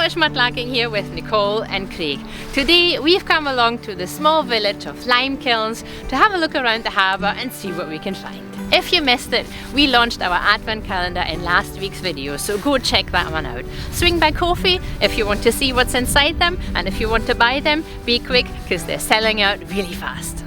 Scottish Mudlarking here with Nicole and Craig. Today we've come along to the small village of Limekilns to have a look around the harbour and see what we can find. If you missed it, we launched our advent calendar in last week's video, so go check that one out. Swing by Coffee if you want to see what's inside them, and if you want to buy them, be quick because they're selling out really fast.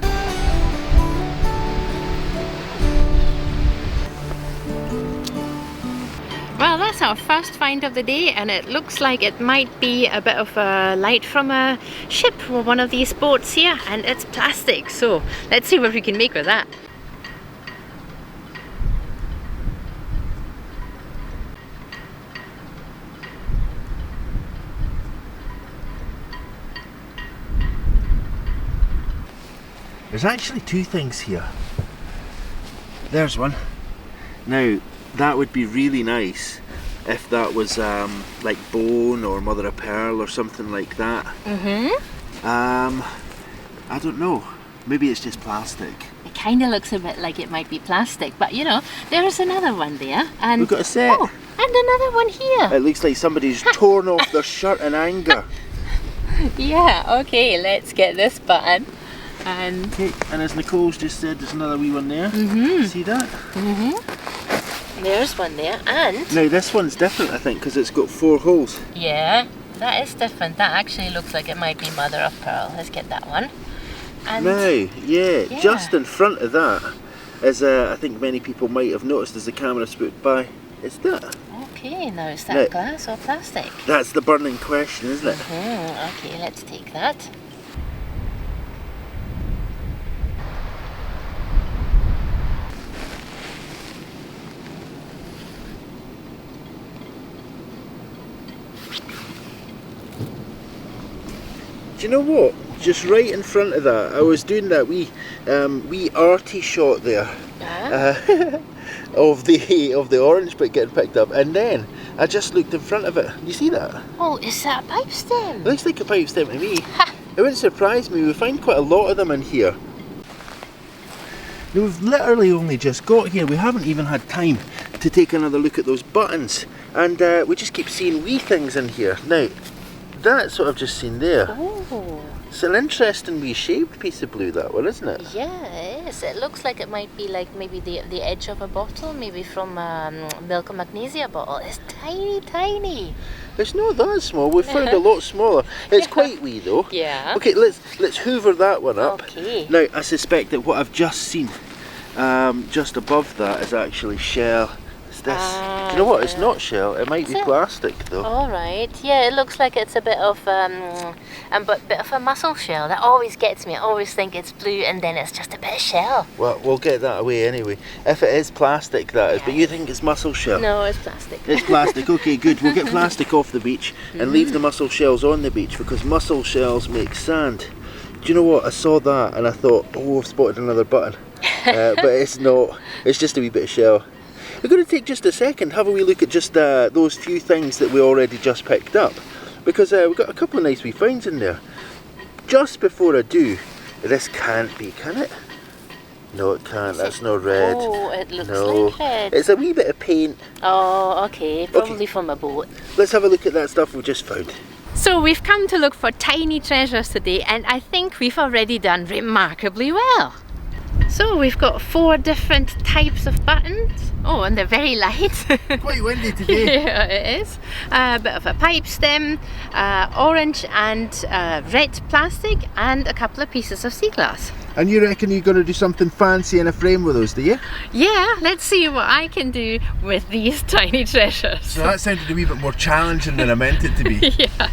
Well, that's our first find of the day, and it looks like it might be a bit of a light from a ship or one of these boats here, and it's plastic, so let's see what we can make with that. There's actually two things here. There's one. Now, that would be really nice if that was like bone or mother of pearl or something like that. I don't know. Maybe it's just plastic. It kind of looks a bit like it might be plastic, but you know, there's another one there. And we've got a set. Oh, and another one here. It looks like somebody's torn off their shirt in anger. Yeah, okay, let's get this button. And okay, and as Nicole's just said, there's another wee one there. See that? There's one there, and now this one's different, I think, because it's got 4 holes. Yeah, that is different. That actually looks like it might be mother of pearl. Let's get that one. And now, yeah, just in front of that is, I think many people might have noticed as the camera spooked by, is that. Okay, now is that glass or plastic? That's the burning question, isn't it? Okay, let's take that. Do you know what? Just right in front of that, I was doing that wee arty shot there of the orange bit getting picked up, and then I just looked in front of it. You see that? Oh, is that a pipe stem? It looks like a pipe stem to me. It wouldn't surprise me. We find quite a lot of them in here. Now, we've literally only just got here. We haven't even had time to take another look at those buttons, and we just keep seeing wee things in here. Now, that's what I've just seen there. Oh. It's an interesting wee shaped piece of blue, that one, isn't it? Yeah, it is. It looks like it might be like maybe the edge of a bottle, maybe from milk and magnesia bottle. It's tiny, tiny. It's not that small. We've found a lot smaller. It's quite wee though. Yeah. Okay, let's hoover that one up. Okay. Now, I suspect that what I've just seen just above that is actually shell. This. Do you know what? It's not shell. It might be plastic though. All right. Yeah, it looks like it's a bit of a mussel shell. That always gets me. I always think it's blue, and then it's just a bit of shell. Well, we'll get that away anyway. If it is plastic, that is. But you think it's mussel shell? No, it's plastic. It's plastic. Okay, good. We'll get plastic off the beach and leave the mussel shells on the beach, because mussel shells make sand. Do you know what? I saw that and I thought, oh, I've spotted another button. But it's not. It's just a wee bit of shell. We're going to take just a second, have a wee look at just those few things that we already just picked up, because we've got a couple of nice wee finds in there. Just before I do, this can't be, can it? No, it can't. That's not red. Oh, it looks like red. It's a wee bit of paint. Oh, okay. Probably from a boat. Let's have a look at that stuff we just found. So we've come to look for tiny treasures today, and I think we've already done remarkably well. So we've got 4 different types of buttons. Oh, and they're very light. Quite windy today. Yeah, it is. A bit of a pipe stem, orange and red plastic, and a couple of pieces of sea glass. And you reckon you're going to do something fancy in a frame with those, do you? Yeah, let's see what I can do with these tiny treasures. So that sounded a wee bit more challenging than I meant it to be. Yeah.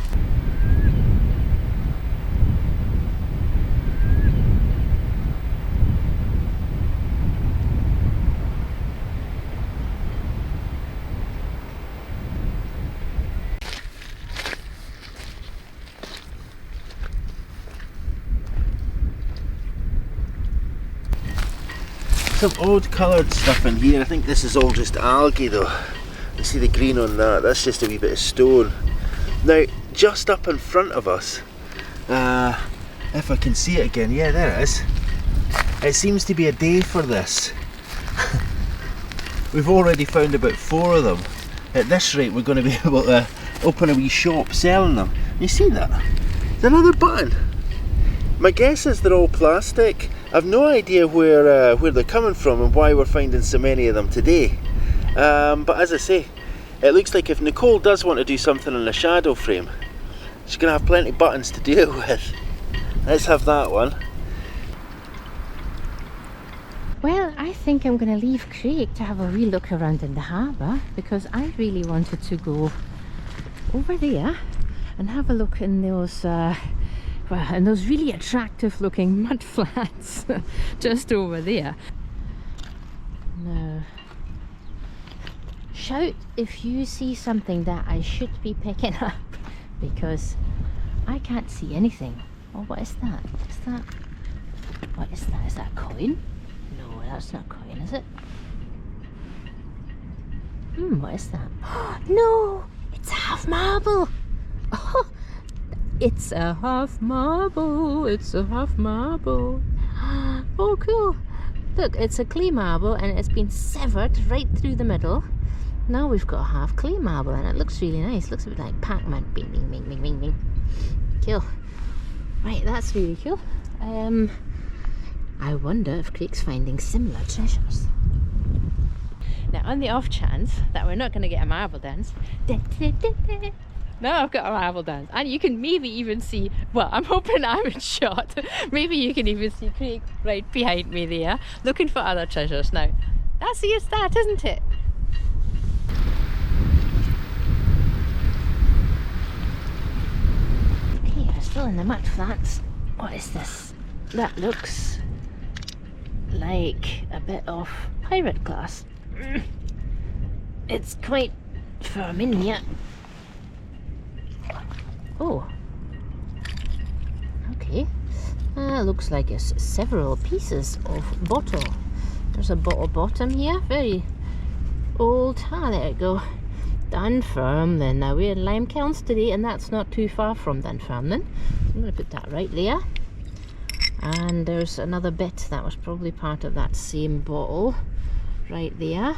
Some odd coloured stuff in here. I think this is all just algae though. You see the green on that? That's just a wee bit of stone. Now, just up in front of us, if I can see it again, yeah, there it is. It seems to be a day for this. We've already found about 4 of them. At this rate, we're going to be able to open a wee shop selling them. You see that? There's another button. My guess is they're all plastic. I've no idea where they're coming from and why we're finding so many of them today. But as I say, it looks like if Nicole does want to do something in a shadow frame, she's going to have plenty of buttons to deal with. Let's have that one. Well, I think I'm going to leave Craig to have a wee look around in the harbour, because I really wanted to go over there and have a look in those in those really attractive looking mud flats just over there. Now, shout if you see something that I should be picking up, because I can't see anything. Oh, what is that? Is that... what is that? Is that a coin? No, that's not a coin, is it? What is that? No! It's a half marble! Oh, it's a half marble! It's a half marble! Oh, cool! Look, it's a clay marble and it's been severed right through the middle. Now we've got a half clay marble and it looks really nice. Looks a bit like Pac-Man. Bing, bing, bing, bing, bing, bing. Cool. Right, that's really cool. I wonder if Craig's finding similar treasures. Now, on the off chance that we're not going to get a marble dance, now I've got a marble dance, and you can maybe even see, well, I'm hoping I'm in shot, maybe you can even see Craig right behind me there, looking for other treasures. Now, that's the start, isn't it? Okay, we're still in the mud flats. What is this? That looks like a bit of pirate glass. It's quite firm in here. Oh, okay. Looks like it's several pieces of bottle. There's a bottle bottom here, very old. There you go. Dunferm then. Now we're in Limekilns today, and that's not too far from Dunferm then. I'm going to put that right there. And there's another bit that was probably part of that same bottle right there.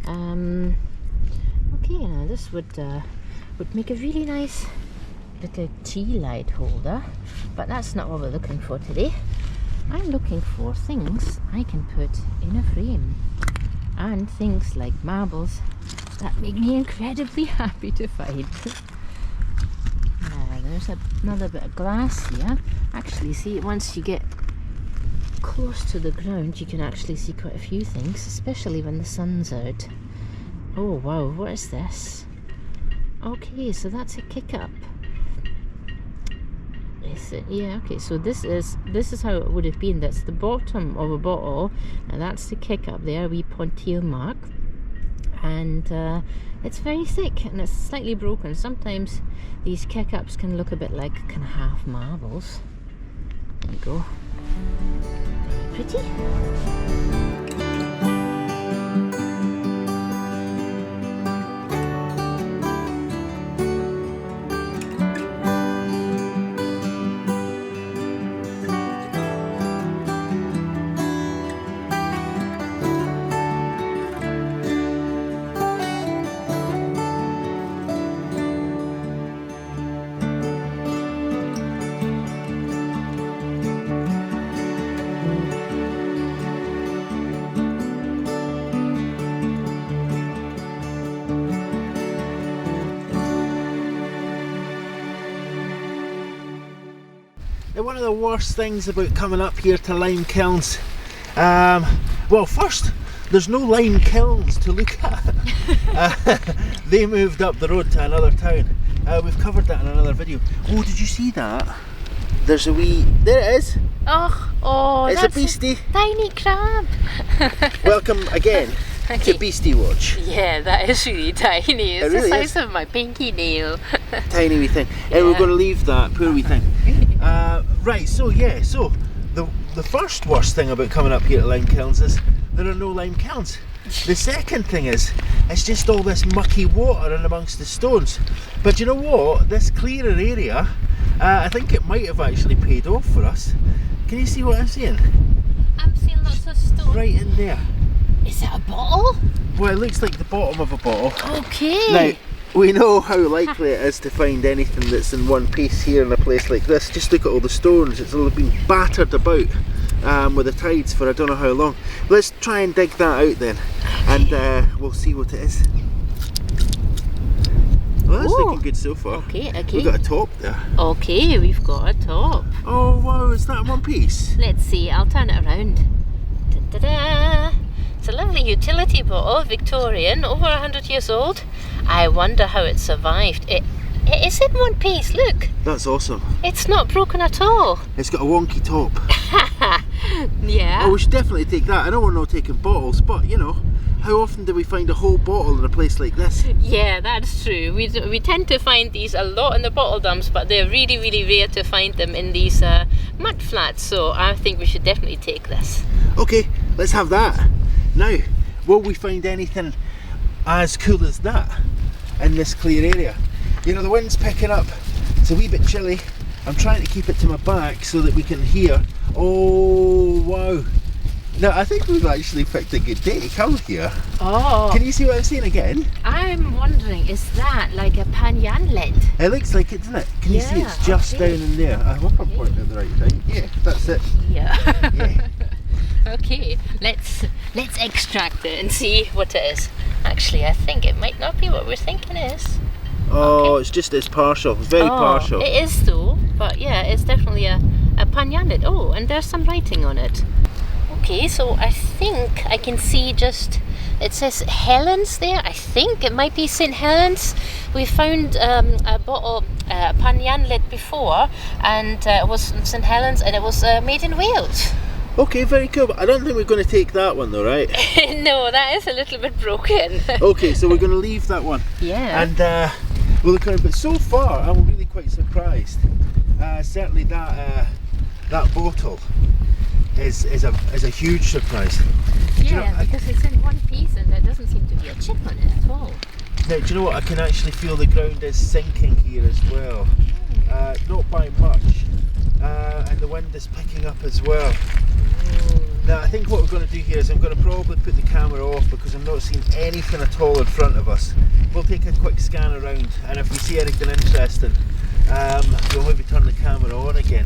Okay, now this would make a really nice little tea light holder, but that's not what we're looking for today. I'm looking for things I can put in a frame, and things like marbles that make me incredibly happy to find. There's another bit of glass here. Actually, see, once you get close to the ground, you can actually see quite a few things, especially when the sun's out. Oh wow, what is this? Okay, so that's a kick up. Is it? Yeah, okay, so this is how it would have been. That's the bottom of a bottle, and that's the kick up there, wee pointille mark. And it's very thick and it's slightly broken. Sometimes these kick-ups can look a bit like kind of half marbles. There you go. Very pretty. One of the worst things about coming up here to Limekilns, well, first, there's no Limekilns to look at. They moved up the road to another town. We've covered that in another video. Oh, did you see that? There's a wee... there it is! Oh, it's that's a beastie. A tiny crab. Welcome again to Beastie Watch. Yeah, that is really tiny. It's really the size of my pinky nail. Tiny wee thing. Yeah. And we're going to leave that poor wee thing. Right, so yeah, so the first worst thing about coming up here to Limekilns is there are no Limekilns. The second thing is, it's just all this mucky water in amongst the stones. But you know what? This clearer area, I think it might have actually paid off for us. Can you see what I'm seeing? I'm seeing lots of stones. Right in there. Is it a bottle? Well, it looks like the bottom of a bottle. Okay. Now, we know how likely it is to find anything that's in one piece here in a place like this. Just look at all the stones. It's all been battered about with the tides for I don't know how long. Let's try and dig that out then, and we'll see what it is. Well, that's looking good so far. Okay. We've got a top there. Okay, we've got a top. Oh wow, is that one piece? Let's see, I'll turn it around. Ta-da! It's a lovely utility bottle, Victorian, over 100 years old. I wonder how it survived. It is in one piece, look. That's awesome. It's not broken at all. It's got a wonky top. Yeah. Oh, we should definitely take that. I know we're not taking bottles, but you know, how often do we find a whole bottle in a place like this? Yeah, that's true. We tend to find these a lot in the bottle dumps, but they're really, really rare to find them in these mud flats. So I think we should definitely take this. Okay, let's have that. Now, will we find anything as cool as that in this clear area? You know, the wind's picking up. It's a wee bit chilly. I'm trying to keep it to my back so that we can hear. Oh, wow. Now, I think we've actually picked a good day to come here. Oh. Can you see what I'm seeing again? I'm wondering, is that like a panyanlet? It looks like it, doesn't it? Can you see it's just down in there? I hope I'm pointing at the right thing. Yeah, that's it. Yeah. Yeah. Okay, let's extract it and see what it is. Actually, I think it might not be what we're thinking it is. Oh, Okay. it's partial, very partial. It is though, but yeah, it's definitely a panyanlet. Oh, and there's some writing on it. Okay, so I think I can see just, it says Helens there. I think it might be St. Helens. We found a bottle, panyanlet before, and it was St. Helens, and it was made in Wales. Okay, very cool. But I don't think we're going to take that one though, right? No, that is a little bit broken. Okay, so we're going to leave that one. Yeah. And we'll look at it. But so far, I'm really quite surprised. Certainly that bottle is a huge surprise. Yeah, because it's in one piece and there doesn't seem to be a chip on it at all. Now, do you know what? I can actually feel the ground is sinking here as well. Not by much. And the wind is picking up as well. Now, I think what we're going to do here is I'm going to probably put the camera off because I'm not seeing anything at all in front of us. We'll take a quick scan around, and if we see anything interesting, we'll maybe turn the camera on again.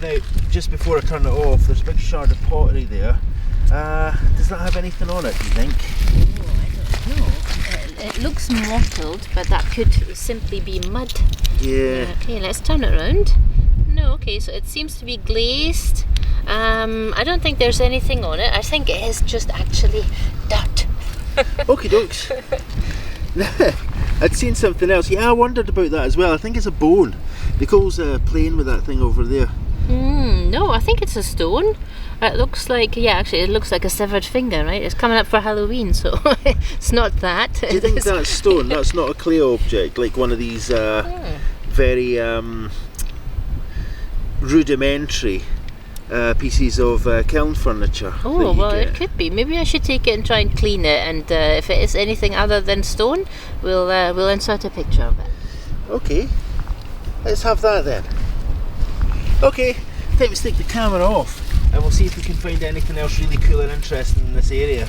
Now, just before I turn it off, there's a big shard of pottery there. Does that have anything on it, do you think? Oh, I don't know. It looks mottled, but that could simply be mud. Yeah. Okay, let's turn it around. No, okay, so it seems to be glazed. I don't think there's anything on it. I think it is just actually dirt. Okie dokes. I'd seen something else. Yeah, I wondered about that as well. I think it's a bone. Nicole's playing with that thing over there. No, I think it's a stone. It looks like, yeah, actually it looks like a severed finger, right? It's coming up for Halloween, so it's not that. Do you think that's stone? That's not a clay object, like one of these very rudimentary pieces of kiln furniture. Oh, well, it could be. Maybe I should take it and try and clean it, and if it is anything other than stone, we'll insert a picture of it. Okay, let's have that then. Okay, time to stick the camera off, and we'll see if we can find anything else really cool and interesting in this area.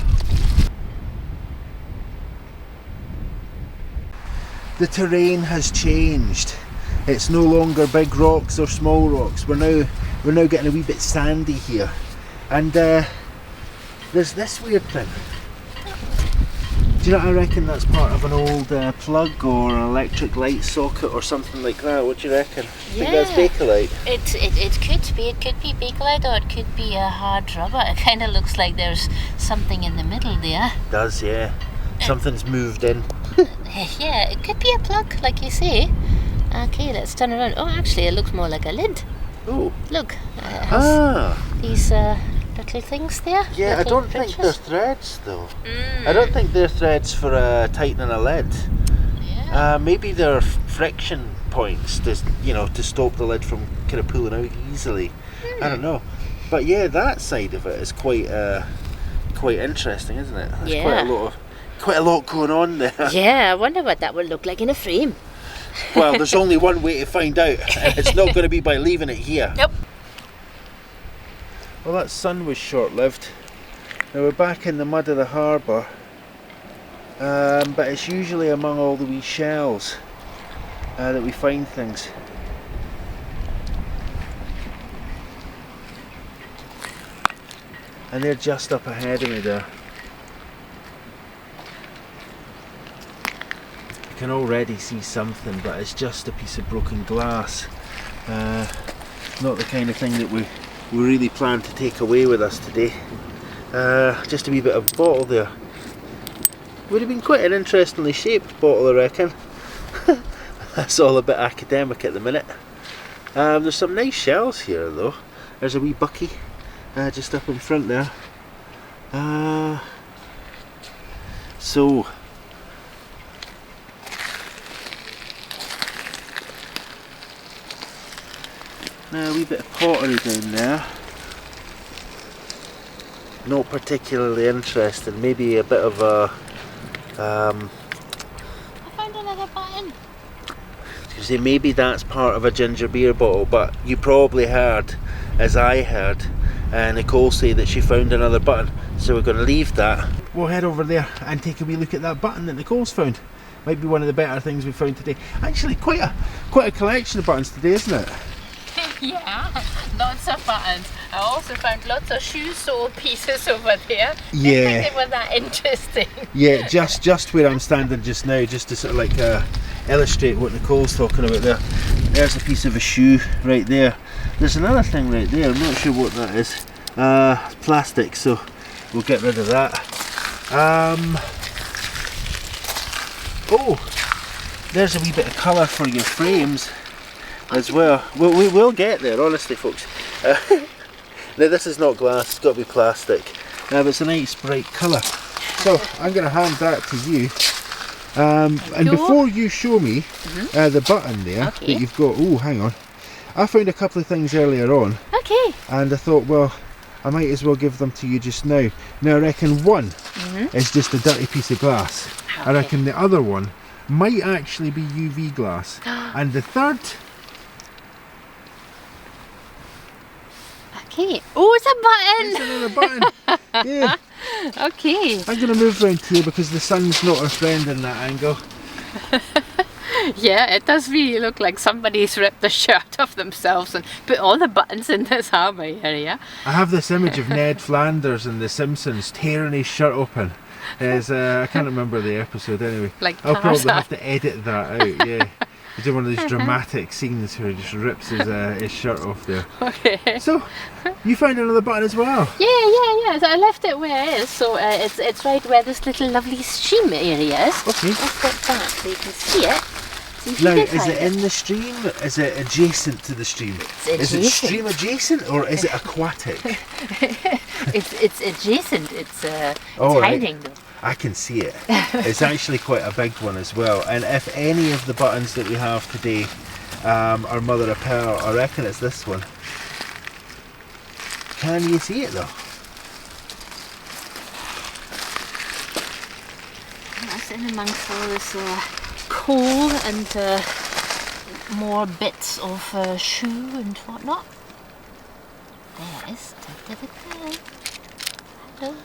The terrain has changed. It's no longer big rocks or small rocks. We're now getting a wee bit sandy here, and there's this weird thing. Do you know, I reckon that's part of an old plug or an electric light socket or something like that. What do you reckon? Yeah. Think that's Bakelite? It could be. It could be Bakelite, or it could be a hard rubber. It kind of looks like there's something in the middle there. It does, yeah. Something's moved in. Yeah, it could be a plug, like you say. Okay, let's turn around. Oh, actually, it looks more like a lid. Oh. Look, it has these little things there. Yeah, I don't think they're threads though. I don't think they're threads for tightening a lid. Yeah. Maybe they're friction points to stop the lid from kind of pulling out easily. I don't know. But yeah, that side of it is quite interesting, isn't it? There's quite a lot going on there. Yeah, I wonder what that would look like in a frame. Well, there's only one way to find out, and it's not going to be by leaving it here. Nope. Well, that sun was short-lived. Now we're back in the mud of the harbour, but it's usually among all the wee shells that we find things. And they're just up ahead of me there. I can already see something, but it's just a piece of broken glass. Not the kind of thing that we really plan to take away with us today. Just a wee bit of a bottle there. Would have been quite an interestingly shaped bottle, I reckon. That's all a bit academic at the minute. There's some nice shells here though. There's a wee bucky just up in front there. So now a wee bit of pottery down there. Not particularly interesting. Maybe a bit of a I found another button. You say maybe that's part of a ginger beer bottle, but you probably heard, as I heard, Nicole say that she found another button. So we're going to leave that. We'll head over there and take a wee look at that button that Nicole's found. Might be one of the better things we found today. Actually, quite a collection of buttons today, isn't it? Yeah, lots of buttons. I also found lots of shoe sole pieces over there. Yeah. Didn't think they were that interesting. Yeah, just where I'm standing just now, just to sort of like illustrate what Nicole's talking about there. There's a piece of a shoe right there. There's another thing right there, I'm not sure what that is. Plastic, so we'll get rid of that. Oh, there's a wee bit of colour for your frames as well. We will get there, honestly folks. Now this is not glass, it's got to be plastic. But it's a nice bright colour. So I'm going to hand that to you. And before you show me the button there that you've got, oh hang on. I found a couple of things earlier on. Okay. And I thought, well, I might as well give them to you just now. Now I reckon one is just a dirty piece of glass. Okay. I reckon the other one might actually be UV glass. And the third... Okay. Oh, it's a button! It's another button. Yeah. Okay. I'm going to move round here because the sun's not our friend in that angle. Yeah, it does really look like somebody's ripped the shirt off themselves and put all the buttons in this harbour area. I have this image of Ned Flanders in The Simpsons tearing his shirt open. I can't remember the episode anyway. Like I'll probably Tarzan. have to edit that out, yeah. He did one of these dramatic scenes where he just rips his shirt off there. Okay. So, you found another button as well? Yeah. So I left it where it is. So it's right where this little lovely stream area is. Okay. Let's get back so you can see it. See if Now, you can is find it in the stream? Is it adjacent to the stream? It's is it stream adjacent or is it aquatic? It's adjacent. It's Oh, hiding right. though. I can see it. It's actually quite a big one as well. And if any of the buttons that we have today are mother of pearl, I reckon it's this one. Can you see it though? That's in amongst all this coal and more bits of shoe and whatnot. There's hello.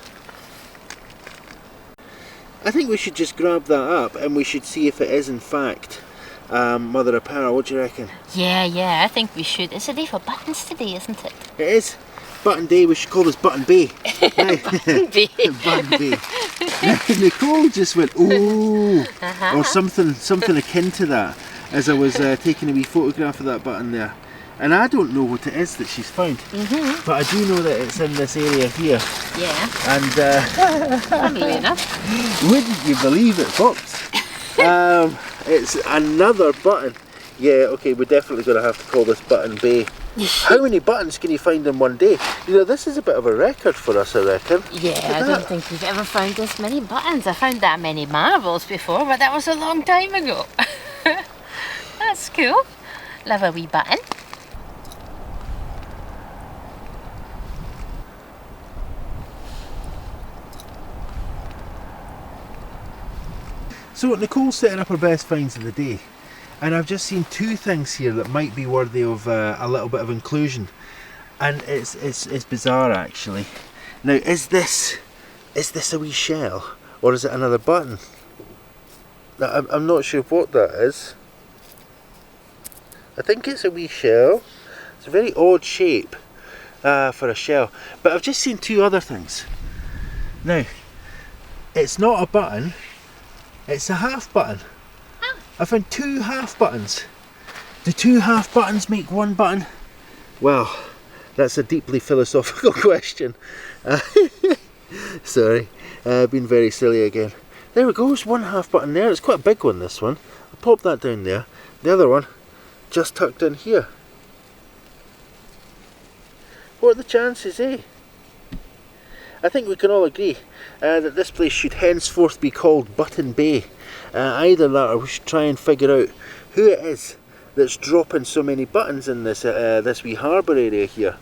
I think we should just grab that up and we should see if it is in fact mother of pearl. What do you reckon? Yeah, I think we should. It's a day for buttons today, isn't it? It is. Button day, we should call this Button Bay. Button Bay. Button Bay. Nicole just went, ooh, or something akin to that as I was taking a wee photograph of that button there. And I don't know what it is that she's found, but I do know that it's in this area here. Yeah. And funnily enough. Wouldn't you believe it, folks? It's another button. Yeah, okay, we're definitely going to have to call this Button Bay. How many buttons can you find in one day? You know, this is a bit of a record for us, I reckon. Yeah, I don't think we've ever found this many buttons. I found that many marbles before, but that was a long time ago. That's cool. Love a wee button. So Nicole's setting up her best finds of the day, and I've just seen two things here that might be worthy of a little bit of inclusion, and it's bizarre actually. Now, is this a wee shell or is it another button? I'm not sure what that is. I think it's a wee shell. It's a very odd shape for a shell. But I've just seen two other things. Now, it's not a button, it's a half button. Oh. I found two half buttons. Do two half buttons make one button? Well, that's a deeply philosophical question. Sorry, been very silly again. There it goes, one half button there. It's quite a big one, this one. I'll pop that down there. The other one just tucked in here. What are the chances, eh? I think we can all agree that this place should henceforth be called Button Bay. Either that, or we should try and figure out who it is that's dropping so many buttons in this this wee harbour area here,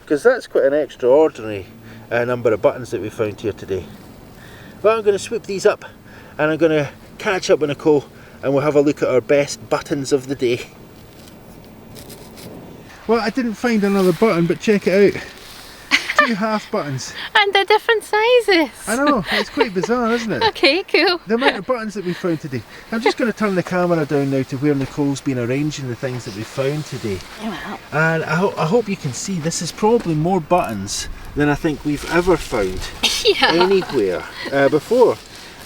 because that's quite an extraordinary number of buttons that we found here today. Well, I'm going to swoop these up and I'm going to catch up with Nicole and we'll have a look at our best buttons of the day. Well, I didn't find another button, but check it out. Two half buttons. And they're different sizes. I know, it's quite bizarre, isn't it? Okay, cool. The amount of buttons that we found today. I'm just going to turn the camera down now to where Nicole's been arranging the things that we found today. Wow. And I hope you can see this is probably more buttons than I think we've ever found anywhere before.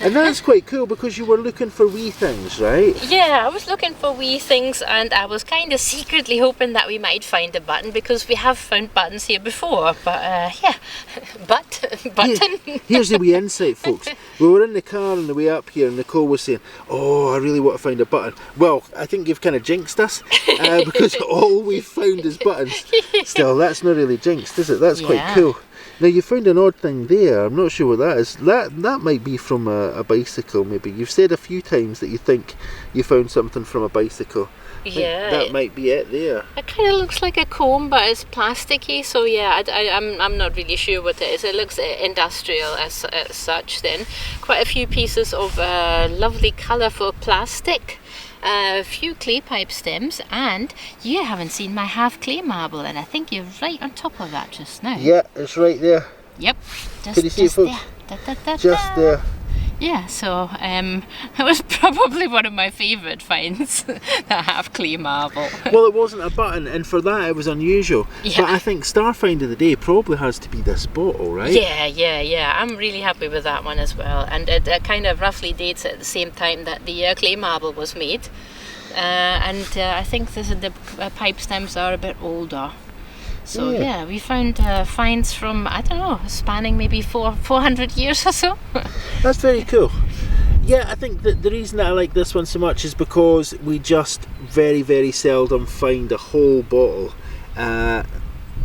And that's quite cool because you were looking for wee things, right? Yeah, I was looking for wee things and I was kind of secretly hoping that we might find a button because we have found buttons here before. But yeah, button. Here's the wee insight, folks. We were in the car on the way up here and Nicole was saying, oh, I really want to find a button. Well, I think you've kind of jinxed us because all we've found is buttons. Still, that's not really jinxed, is it? That's quite cool. Now you found an odd thing there. I'm not sure what that is. That might be from a bicycle maybe. You've said a few times that you think you found something from a bicycle. Yeah. That might be it there. It kind of looks like a comb but it's plasticky, so yeah, I'm not really sure what it is. It looks industrial as such then. Quite a few pieces of lovely colourful plastic. A few clay pipe stems, and you haven't seen my half clay marble, and I think you're right on top of that just now. Yeah, it's right there. Yep. Can you see it, folks? There. Just there. Yeah, so it was probably one of my favourite finds, the half clay marble. Well, it wasn't a button, and for that it was unusual. Yeah. But I think star find of the day probably has to be this bottle, right? Yeah. I'm really happy with that one as well, and it kind of roughly dates at the same time that the clay marble was made. And I think the pipe stems are a bit older. So yeah, we found finds from, I don't know, spanning maybe 400 years or so. That's very cool. Yeah, I think that the reason that I like this one so much is because we just very, very seldom find a whole bottle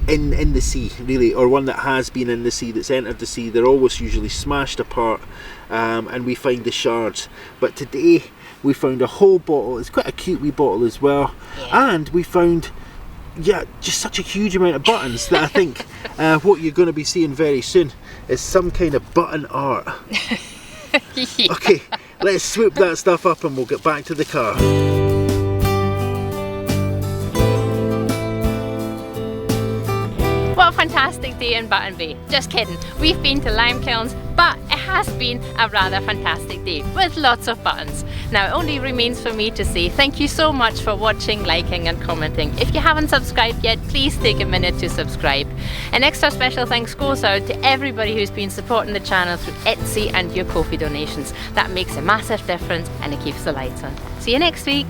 in the sea, really, or one that has been in the sea, that's entered the sea. They're always usually smashed apart and we find the shards. But today we found a whole bottle. It's quite a cute wee bottle as well. Yeah. And we found just such a huge amount of buttons that I think what you're going to be seeing very soon is some kind of button art. Yeah. Okay, let's swoop that stuff up and we'll get back to the car. What a fantastic day in Button Bay. Just kidding, we've been to Limekilns, but it has been a rather fantastic day with lots of buttons. Now it only remains for me to say thank you so much for watching, liking and commenting. If you haven't subscribed yet, please take a minute to subscribe. An extra special thanks goes out to everybody who's been supporting the channel through Etsy and your Ko-fi donations. That makes a massive difference and it keeps the lights on. See you next week.